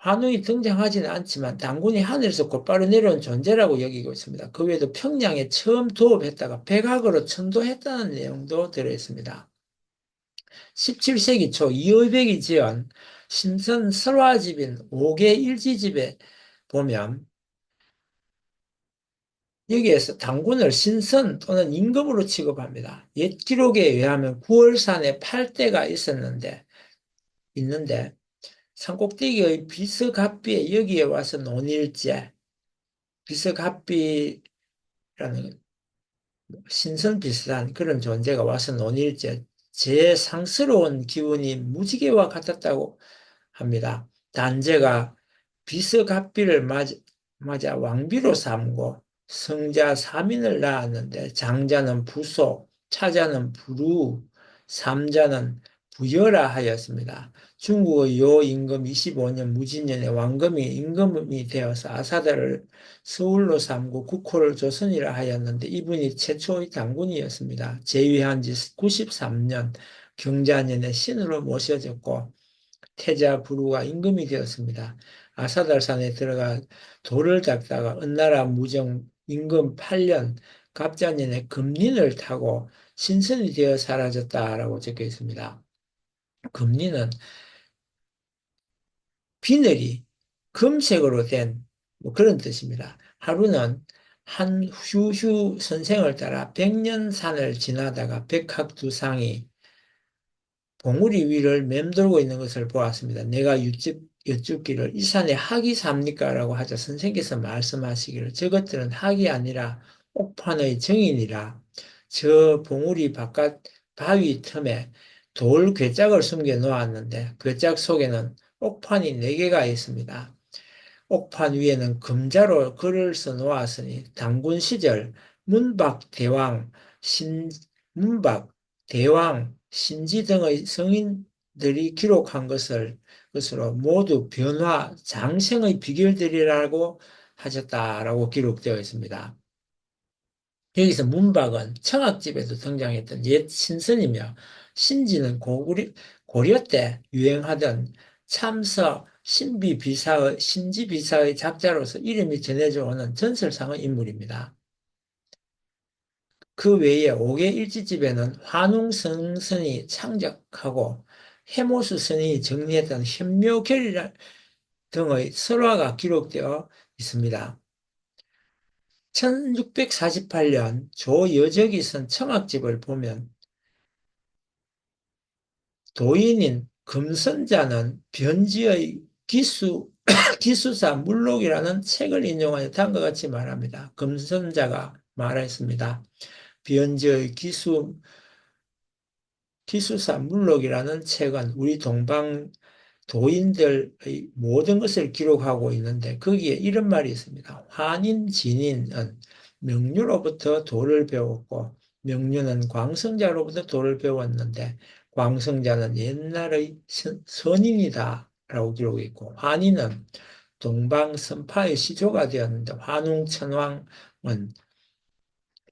한웅이 등장하지는 않지만 당군이 하늘에서 곧바로 내려온 존재라고 여기고 있습니다. 그 외에도 평양에 처음 도읍했다가 백악으로 천도했다는 내용도 들어있습니다. 17세기 초 이의백이 지은 신선 설화집인 5개 일지집에 보면 여기에서 당군을 신선 또는 임금으로 취급합니다. 옛 기록에 의하면 9월산에 8대가 있는데 산꼭대기의 비스갑비에 여기에 와서 논일제, 비스갑비라는 신선 비슷한 그런 존재가 와서 논일제, 제 상스러운 기운이 무지개와 같았다고 합니다. 단제가 비스갑비를 맞아 왕비로 삼고 성자 3인을 낳았는데 장자는 부소, 차자는 부루, 삼자는 부여라 하였습니다. 중국의 요 임금 25년 무진년에 왕금이 임금이 되어서 아사다를 서울로 삼고 국호를 조선이라 하였는데 이분이 최초의 장군이었습니다. 재위한 지 93년 경자년에 신으로 모셔졌고 태자 부루가 임금이 되었습니다. 아사달산에 들어가 돌을 닦다가 은나라 무정 임금 8년 갑자년에 금린을 타고 신선이 되어 사라졌다라고 적혀 있습니다. 금리는 비늘이 금색으로 된뭐 그런 뜻입니다. 하루는 한 휴휴 선생을 따라 백년산을 지나다가 백학두상이 봉우리 위를 맴돌고 있는 것을 보았습니다. 내가 여쭙기를 이 산에 학이 삽니까? 라고 하자 선생께서 말씀하시기를 저것들은 학이 아니라 옥판의 정인이라 저 봉우리 바깥 바위 틈에 돌 괴짝을 숨겨 놓았는데 괴짝 속에는 옥판이 4개가 있습니다. 옥판 위에는 금자로 글을 써 놓았으니 당군 시절 문박 대왕, 문박 대왕, 신지 등의 성인들이 기록한 것으로 모두 변화, 장생의 비결들이라고 하셨다라고 기록되어 있습니다. 여기서 문박은 청학집에도 등장했던 옛 신선이며 신지는 고려 때 유행하던 참서 신지비사의 작자로서 이름이 전해져 오는 전설상의 인물입니다. 그 외에 옥계 일지집에는 환웅성선이 창작하고 해모수 선이 정리했던 현묘결 등의 설화가 기록되어 있습니다. 1648년 조여적이 쓴 청학집을 보면 도인인 금선자는 변지의 기수사 물록이라는 책을 인용하여 다음과 같이 말합니다. 금선자가 말했습니다. 변지의 기수사 물록이라는 책은 우리 동방 도인들의 모든 것을 기록하고 있는데 거기에 이런 말이 있습니다. 환인, 진인은 명류로부터 도를 배웠고 명류는 광성자로부터 도를 배웠는데 광성자는 옛날의 선인이다 라고 기록이 있고 환인은 동방 선파의 시조가 되었는데 환웅천왕은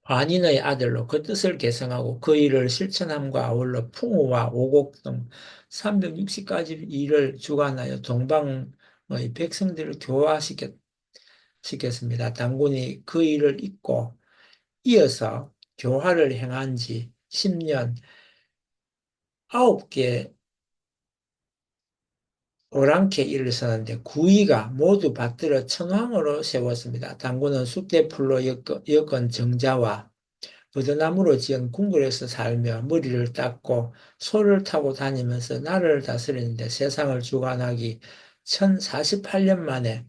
환인의 아들로 그 뜻을 계승하고 그 일을 실천함과 아울러 풍우와 오곡 등 360가지 일을 주관하여 동방의 백성들을 교화시켰습니다. 당군이 그 일을 잇고 이어서 교화를 행한 지 10년 9개 오랑캐 일을 썼는데 구위가 모두 받들어 천황으로 세웠습니다. 당군은 쑥대풀로 엮은 정자와 버드나무로 지은 궁궐에서 살며 머리를 닦고 소를 타고 다니면서 나라를 다스리는데 세상을 주관하기 1048년 만에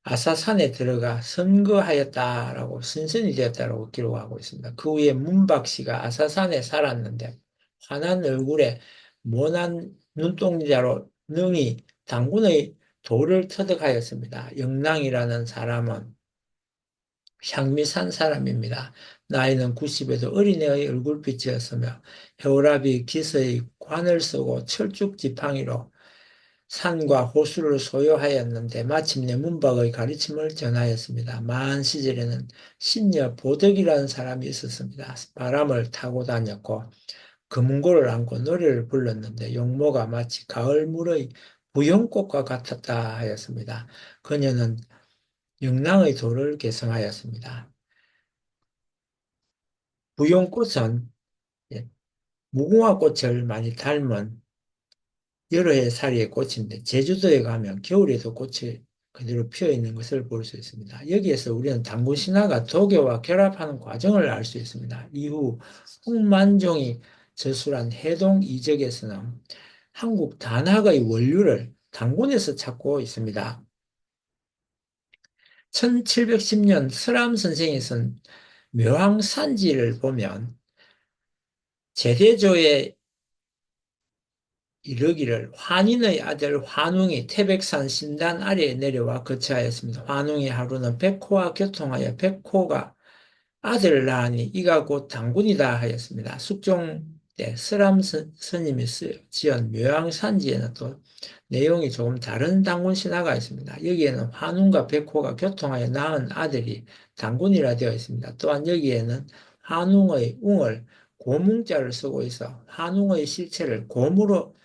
아사산에 들어가 선거하였다라고 선선이 되었다라고 기록하고 있습니다. 그 후에 문박씨가 아사산에 살았는데 환한 얼굴에 모난 눈동자로 능히 당군의 돌을 터득하였습니다. 영랑이라는 사람은 향미산 사람입니다. 나이는 90에도 어린애의 얼굴빛이었으며 해오라비 기서의 관을 쓰고 철쭉 지팡이로 산과 호수를 소유하였는데 마침내 문박의 가르침을 전하였습니다. 만 시절에는 신녀 보덕이라는 사람이 있었습니다. 바람을 타고 다녔고 금고를 안고 노래를 불렀는데 용모가 마치 가을물의 부영꽃과 같았다 하였습니다. 그녀는 영랑의 돌을 개성하였습니다. 부용꽃은 예, 무궁화 꽃을 많이 닮은 여러 해 살이의 꽃인데 제주도에 가면 겨울에도 꽃이 그대로 피어 있는 것을 볼 수 있습니다. 여기에서 우리는 당군 신화가 도교와 결합하는 과정을 알 수 있습니다. 이후 홍만종이 저술한 해동 이적에서는 한국 단학의 원류를 단군에서 찾고 있습니다. 1710년 서람 선생이 쓴 묘황산지를 보면 제대조의 이르기를 환인의 아들 환웅이 태백산 신단 아래에 내려와 거처하였습니다. 환웅이 하루는 백호와 교통하여 백호가 아들을 낳으니 이가 곧 단군이다 하였습니다. 숙종 때 서람 스님이 지은 묘양산지에는 또 내용이 조금 다른 단군 신화가 있습니다. 여기에는 환웅과 백호가 교통하여 낳은 아들이 단군이라 되어 있습니다. 또한 여기에는 환웅의 웅을 고뭉자를 쓰고 있어 환웅의 신체를 곰으로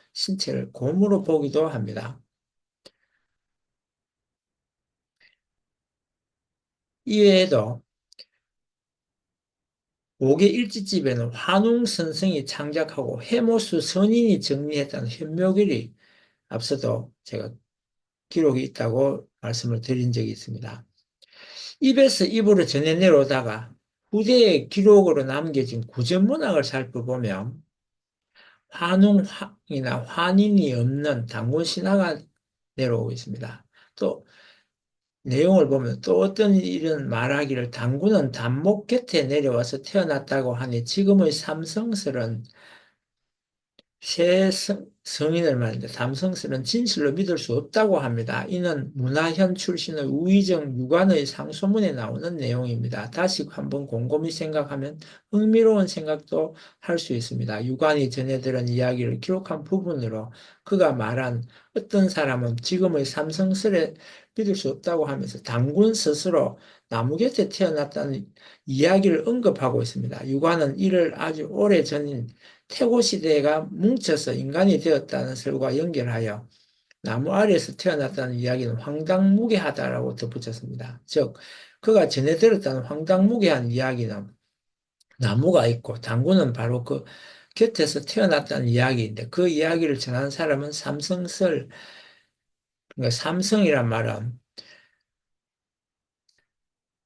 보기도 합니다. 이외에도 옥의 일지집에는 환웅 선생이 창작하고 해모수 선인이 정리했다는 현묘글이 앞서도 제가 기록이 있다고 말씀을 드린 적이 있습니다. 입에서 입으로 전해 내려오다가 후대의 기록으로 남겨진 구전문학을 살펴보면 환웅이나 환인이 없는 단군 신화가 내려오고 있습니다. 또 내용을 보면 또 어떤 이런 말하기를 당군은 단목 곁에 내려와서 태어났다고 하니 지금의 삼성설은 새 성인을 말하는데 삼성설은 진실로 믿을 수 없다고 합니다. 이는 문화현 출신의 우의정 유관의 상소문에 나오는 내용입니다. 다시 한번 곰곰이 생각하면 흥미로운 생각도 할 수 있습니다. 유관이 전해들은 이야기를 기록한 부분으로 그가 말한 어떤 사람은 지금의 삼성설에 믿을 수 없다고 하면서 당군 스스로 나무 곁에 태어났다는 이야기를 언급하고 있습니다. 유관은 이를 아주 오래 전인 태고 시대가 뭉쳐서 인간이 되었다는 설과 연결하여 나무 아래에서 태어났다는 이야기는 황당무계하다라고 덧붙였습니다. 즉, 그가 전해 들었다는 황당무계한 이야기는 나무가 있고 당구는 바로 그 곁에서 태어났다는 이야기인데 그 이야기를 전한 사람은 삼성설, 그러니까 삼성이란 말은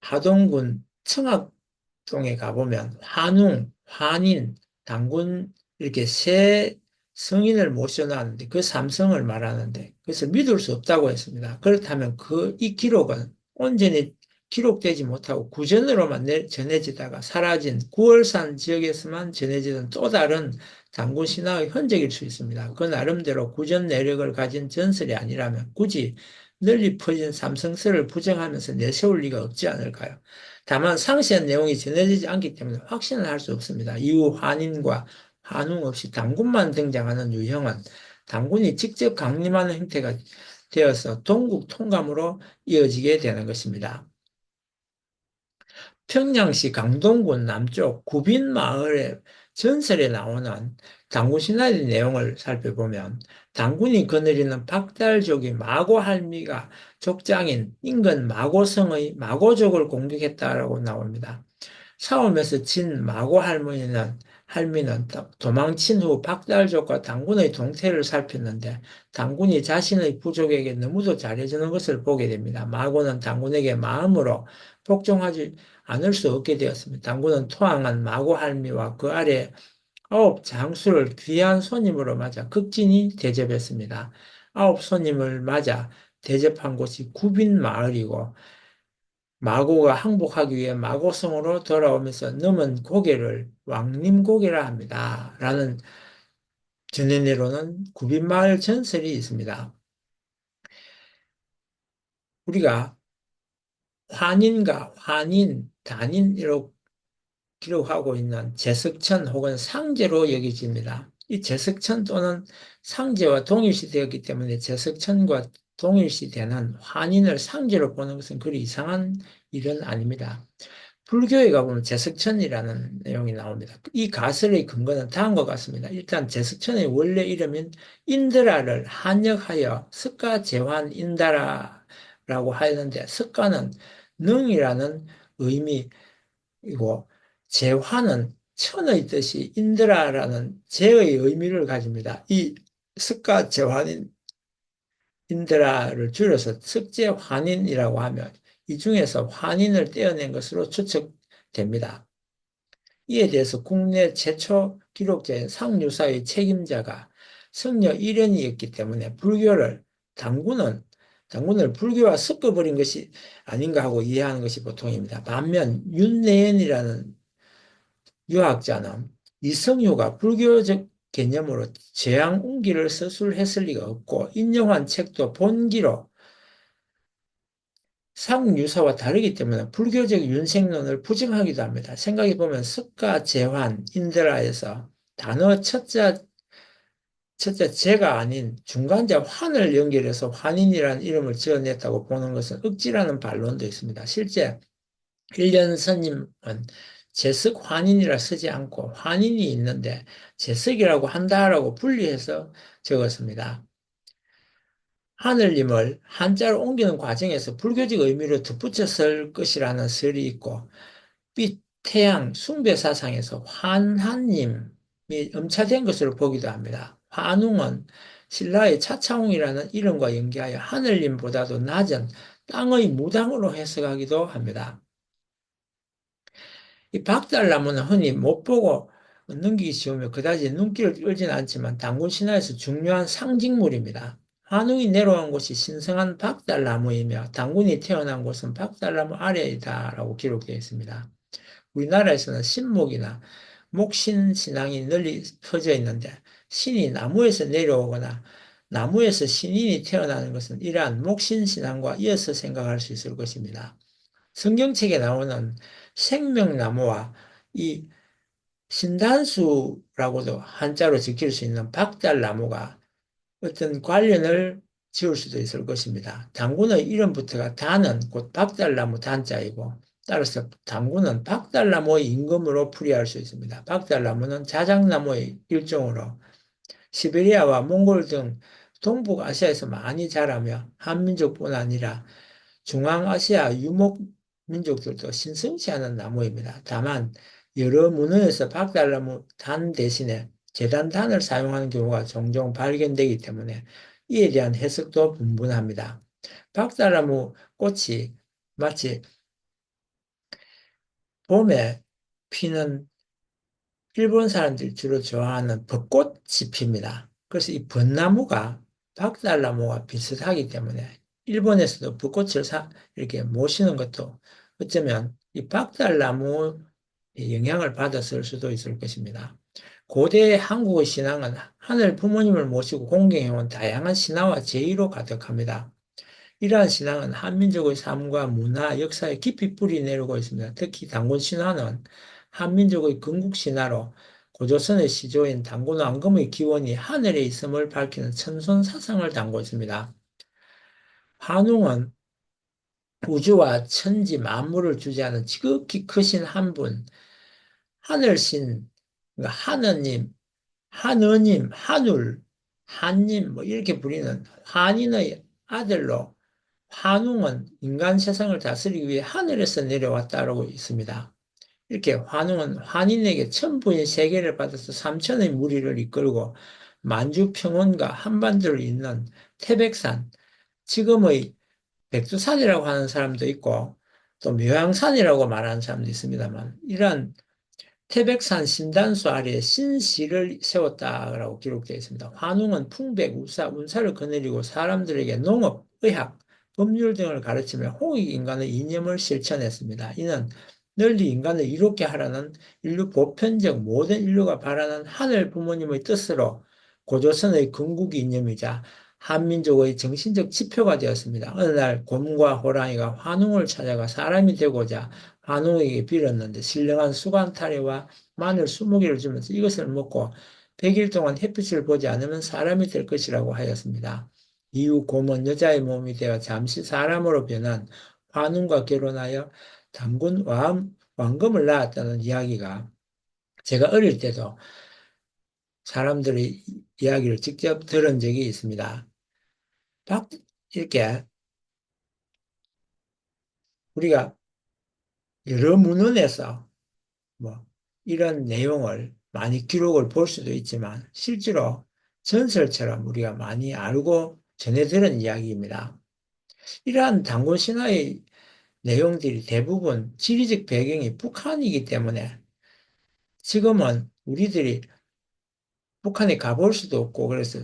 하동군 청학동에 가보면 환웅, 환인, 당군 이렇게 세 성인을 모셔놨는데 그 삼성을 말하는데 그래서 믿을 수 없다고 했습니다. 그렇다면 이 기록은 온전히 기록되지 못하고 구전으로만 전해지다가 사라진 구월산 지역에서만 전해지던 또 다른 당군 신화의 흔적일 수 있습니다. 그 나름대로 구전 내력을 가진 전설이 아니라면 굳이 널리 퍼진 삼성설을 부정하면서 내세울 리가 없지 않을까요? 다만 상세한 내용이 전해지지 않기 때문에 확신을 할 수 없습니다. 이후 환인과 환웅 없이 당군만 등장하는 유형은 당군이 직접 강림하는 형태가 되어서 동국 통감으로 이어지게 되는 것입니다. 평양시 강동군 남쪽 구빈마을의 전설에 나오는 당군 신화의 내용을 살펴보면 당군이 거느리는 박달족이 마고 할미가 족장인 인근 마고성의 마고족을 공격했다라고 나옵니다. 싸움에서 진 마고 할미는 도망친 후 박달족과 당군의 동태를 살폈는데 당군이 자신의 부족에게 너무도 잘해주는 것을 보게 됩니다. 마고는 당군에게 마음으로 복종하지 않을 수 없게 되었습니다. 당군은 토항한 마고 할미와 그 아래 9장수를 귀한 손님으로 맞아 극진히 대접했습니다. 9손님을 맞아 대접한 곳이 구빈 마을이고 마고가 항복하기 위해 마고성으로 돌아오면서 넘은 고개를 왕림고개라 합니다. 라는 전해내로는 구빈마을 전설이 있습니다. 우리가 환인과 환인, 단인으로 기록하고 있는 제석천 혹은 상제로 여겨집니다. 이 제석천 또는 상제와 동일시되었기 때문에 제석천과 동일시되는 환인을 상제로 보는 것은 그리 이상한 일은 아닙니다. 불교에 가보면 제석천이라는 내용이 나옵니다. 이 가설의 근거는 다음과 같습니다. 일단 제석천의 원래 이름인 인드라를 한역하여 석가제환 인다라라고 하였는데 석가는 능이라는 의미이고 제환은 천의 뜻이 인드라라는 제의 의미를 가집니다. 이 석가제환인 인드라를 줄여서 석제환인이라고 하며 이 중에서 환인을 떼어낸 것으로 추측됩니다. 이에 대해서 국내 최초 기록자인 상류사의 책임자가 성녀 일현이었기 때문에 당군을 불교와 섞어버린 것이 아닌가 하고 이해하는 것이 보통입니다. 반면 윤내연이라는 유학자는 이성유가 불교적 개념으로 재앙운기를 서술했을 리가 없고 인용한 책도 본기로 상유사와 다르기 때문에 불교적 윤생론을 부정하기도 합니다. 생각해보면 석가, 제환, 인드라에서 단어 첫째 제가 아닌 중간자 환을 연결해서 환인이라는 이름을 지어냈다고 보는 것은 억지라는 반론도 있습니다. 실제 일련 스님은 제석 환인이라 쓰지 않고 환인이 있는데 제석이라고 한다라고 분리해서 적었습니다. 하늘님을 한자로 옮기는 과정에서 불교적 의미로 덧붙여 쓸 것이라는 설이 있고 빛, 태양, 숭배 사상에서 환한님이 음차된 것으로 보기도 합니다. 환웅은 신라의 차차웅이라는 이름과 연계하여 하늘님보다도 낮은 땅의 무당으로 해석하기도 합니다. 이 박달나무는 흔히 못 보고 넘기기 쉬우며 그다지 눈길을 끌지는 않지만 단군 신화에서 중요한 상징물입니다. 환웅이 내려온 곳이 신성한 박달나무이며 단군이 태어난 곳은 박달나무 아래이다라고 기록되어 있습니다. 우리나라에서는 신목이나 목신 신앙이 널리 퍼져 있는데 신이 나무에서 내려오거나 나무에서 신인이 태어나는 것은 이러한 목신 신앙과 이어서 생각할 수 있을 것입니다. 성경책에 나오는 생명나무와 이 신단수라고도 한자로 적힐 수 있는 박달나무가 어떤 관련을 지을 수도 있을 것입니다. 당군의 이름부터가 단은 곧 박달나무 단자이고 따라서 당군은 박달나무의 임금으로 풀이할 수 있습니다. 박달나무는 자작나무의 일종으로 시베리아와 몽골 등 동북아시아에서 많이 자라며 한민족뿐 아니라 중앙아시아 유목 민족들도 신성치 않은 나무입니다. 다만 여러 문헌에서 박달나무 단 대신에 재단단을 사용하는 경우가 종종 발견되기 때문에 이에 대한 해석도 분분합니다. 박달나무 꽃이 마치 봄에 피는 일본 사람들이 주로 좋아하는 벚꽃이 핍니다. 그래서 이 벚나무가 박달나무와 비슷하기 때문에 일본에서도 벚꽃을 이렇게 모시는 것도 어쩌면 이 박달나무 영향을 받았을 수도 있을 것입니다. 고대 한국의 신앙은 하늘 부모님을 모시고 공경해온 다양한 신화와 제의로 가득합니다. 이러한 신앙은 한민족의 삶과 문화, 역사에 깊이 뿌리 내리고 있습니다. 특히 단군 신화는 한민족의 건국 신화로 고조선의 시조인 단군 왕금의 기원이 하늘에 있음을 밝히는 천손 사상을 담고 있습니다. 한웅은 우주와 천지 만물을 주재하는 지극히 크신 한 분, 하늘신, 그러니까 하느님, 하늘, 한님 뭐 이렇게 부리는 환인의 아들로 환웅은 인간 세상을 다스리기 위해 하늘에서 내려왔다라고 있습니다. 이렇게 환웅은 환인에게 천부인 세계를 받아서 삼천의 무리를 이끌고 만주평원과 한반도를 잇는 태백산, 지금의 백두산이라고 하는 사람도 있고 또 묘향산이라고 말하는 사람도 있습니다만 이러한 태백산 신단수 아래에 신시를 세웠다라고 기록되어 있습니다. 환웅은 풍백, 우사, 운사를 거느리고 사람들에게 농업, 의학, 법률 등을 가르치며 홍익 인간의 이념을 실천했습니다. 이는 널리 인간을 이롭게 하라는 인류 보편적 모든 인류가 바라는 하늘 부모님의 뜻으로 고조선의 건국 이념이자 한민족의 정신적 지표가 되었습니다. 어느 날 곰과 호랑이가 환웅을 찾아가 사람이 되고자 환웅에게 빌었는데 신령한 수간타래와 마늘 20개를 주면서 이것을 먹고 100일 동안 햇빛을 보지 않으면 사람이 될 것이라고 하였습니다. 이후 곰은 여자의 몸이 되어 잠시 사람으로 변한 환웅과 결혼하여 단군 왕금을 낳았다는 이야기가 제가 어릴 때도 사람들의 이야기를 직접 들은 적이 있습니다. 이렇게 우리가 여러 문헌에서 뭐 이런 내용을 많이 기록을 볼 수도 있지만 실제로 전설처럼 우리가 많이 알고 전해 들은 이야기입니다. 이러한 단군 신화의 내용들이 대부분 지리적 배경이 북한이기 때문에 지금은 우리들이 북한에 가볼 수도 없고 그래서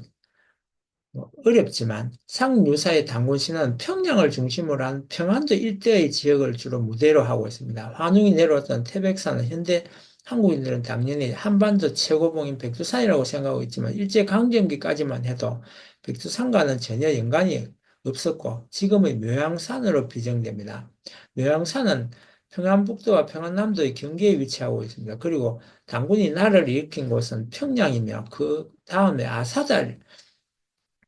뭐 어렵지만 상류사의 단군 신화는 평양을 중심으로 한 평안도 일대의 지역을 주로 무대로 하고 있습니다. 환웅이 내려왔던 태백산은 현대 한국인들은 당연히 한반도 최고봉인 백두산이라고 생각하고 있지만 일제강점기까지만 해도 백두산과는 전혀 연관이 없었고 지금의 묘양산으로 비정됩니다. 묘양산은 평안북도와 평안남도의 경계에 위치하고 있습니다. 그리고 당군이 나라를 일으킨 곳은 평양이며 그 다음에 아사달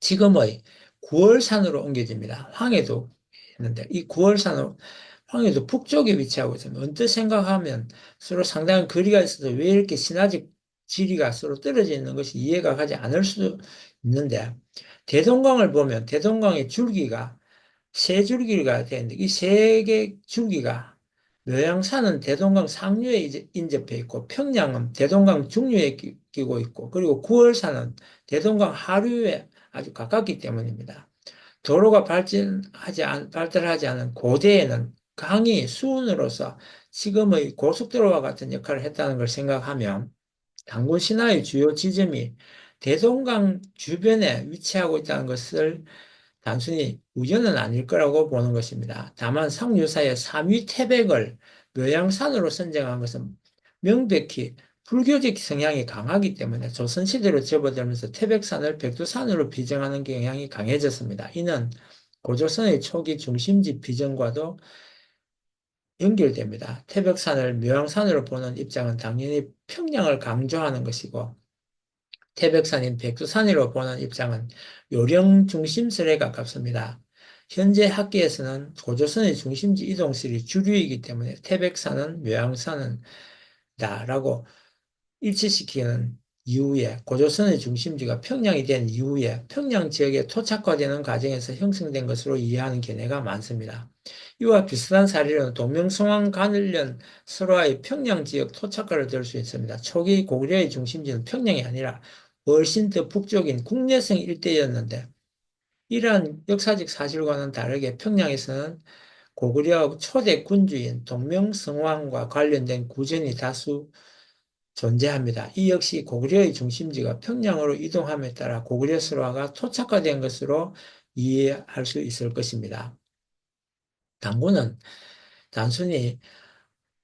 지금의 구월산으로 옮겨집니다. 황해도 있는데 이 구월산은 황해도 북쪽에 위치하고 있습니다. 언뜻 생각하면 서로 상당한 거리가 있어서 왜 이렇게 신화적 지리가 서로 떨어져 있는 것이 이해가 가지 않을 수도 있는데 대동강을 보면 대동강의 줄기가 세 줄기가 되는데 이 세 개 줄기가 묘양산은 대동강 상류에 인접해 있고 평양은 대동강 중류에 끼고 있고 그리고 구월산은 대동강 하류에 아주 가깝기 때문입니다. 도로가 발달하지 않은 고대에는 강이 수운으로서 지금의 고속도로와 같은 역할을 했다는 걸 생각하면 단군 신화의 주요 지점이 대동강 주변에 위치하고 있다는 것을 단순히 우연은 아닐 거라고 보는 것입니다. 다만 상류사의 삼위 태백을 묘양산으로 선정한 것은 명백히 불교적 성향이 강하기 때문에 조선시대로 접어들면서 태백산을 백두산으로 비정하는 경향이 강해졌습니다. 이는 고조선의 초기 중심지 비정과도 연결됩니다. 태백산을 묘양산으로 보는 입장은 당연히 평양을 강조하는 것이고 태백산인 백두산으로 보는 입장은 요령 중심설에 가깝습니다. 현재 학계에서는 고조선의 중심지 이동설이 주류이기 때문에 태백산은 묘양산은 다라고 일치시키는 이후에 고조선의 중심지가 평양이 된 이후에 평양 지역에 토착화되는 과정에서 형성된 것으로 이해하는 견해가 많습니다. 이와 비슷한 사례로는 동명성황 관련 설화의 평양 지역 토착화를 들 수 있습니다. 초기 고구려의 중심지는 평양이 아니라 훨씬 더 북쪽인 국내성 일대였는데 이러한 역사적 사실과는 다르게 평양에서는 고구려 초대 군주인 동명성왕과 관련된 구전이 다수 존재합니다. 이 역시 고구려의 중심지가 평양으로 이동함에 따라 고구려 설화가 토착화된 것으로 이해할 수 있을 것입니다. 당군은 단순히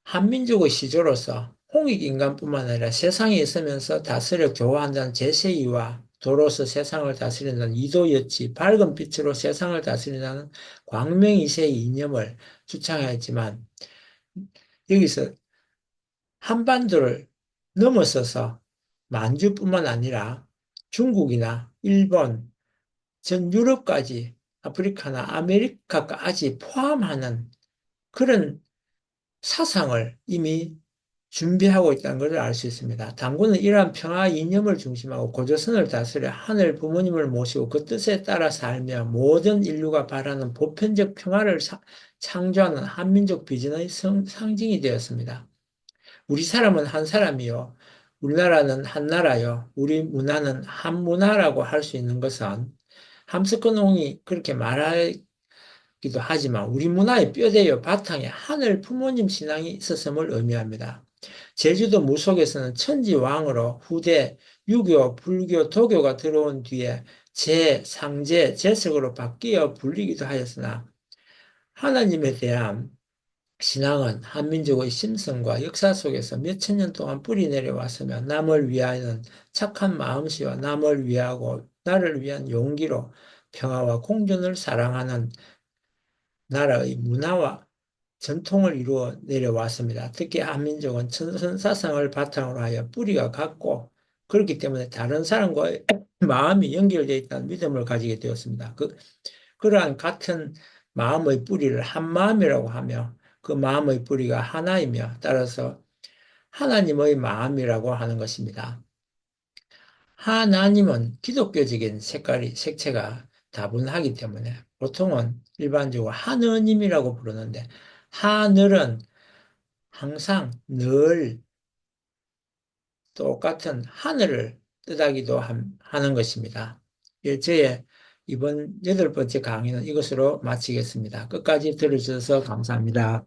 한민족의 시조로서 홍익인간뿐만 아니라 세상에 있으면서 다스려 교화한다는 제세이와 도로서 세상을 다스린다는 이도여치, 밝은 빛으로 세상을 다스린다는 광명이세의 이념을 주창하였지만 여기서 한반도를 넘어서서 만주뿐만 아니라 중국이나 일본, 전 유럽까지 아프리카나 아메리카까지 포함하는 그런 사상을 이미 준비하고 있다는 것을 알 수 있습니다. 당군은 이러한 평화 이념을 중심하고 고조선을 다스려 하늘 부모님을 모시고 그 뜻에 따라 살며 모든 인류가 바라는 보편적 평화를 창조하는 한민족 비전의 상징이 되었습니다. 우리 사람은 한 사람이요. 우리나라는 한 나라요. 우리 문화는 한 문화라고 할 수 있는 것은 함스크농이 그렇게 말하기도 하지만 우리 문화의 뼈대요 바탕에 하늘 부모님 신앙이 있었음을 의미합니다. 제주도 무속에서는 천지왕으로 후대 유교, 불교, 도교가 들어온 뒤에 상제, 제석으로 바뀌어 불리기도 하였으나 하나님에 대한 신앙은 한민족의 심성과 역사 속에서 몇천 년 동안 뿌리 내려왔으며 남을 위하여는 착한 마음씨와 남을 위하고 나를 위한 용기로 평화와 공존을 사랑하는 나라의 문화와 전통을 이루어 내려왔습니다. 특히 한민족은 천선사상을 바탕으로 하여 뿌리가 같고 그렇기 때문에 다른 사람과의 마음이 연결되어 있다는 믿음을 가지게 되었습니다. 그러한 같은 마음의 뿌리를 한 마음이라고 하며 그 마음의 뿌리가 하나이며 따라서 하나님의 마음이라고 하는 것입니다. 하나님은 기독교적인 색채가 다분하기 때문에 보통은 일반적으로 하느님이라고 부르는데 하늘은 항상 늘 똑같은 하늘을 뜻하기도 하는 것입니다. 예, 저의 이번 8번째 강의는 이것으로 마치겠습니다. 끝까지 들어주셔서 감사합니다.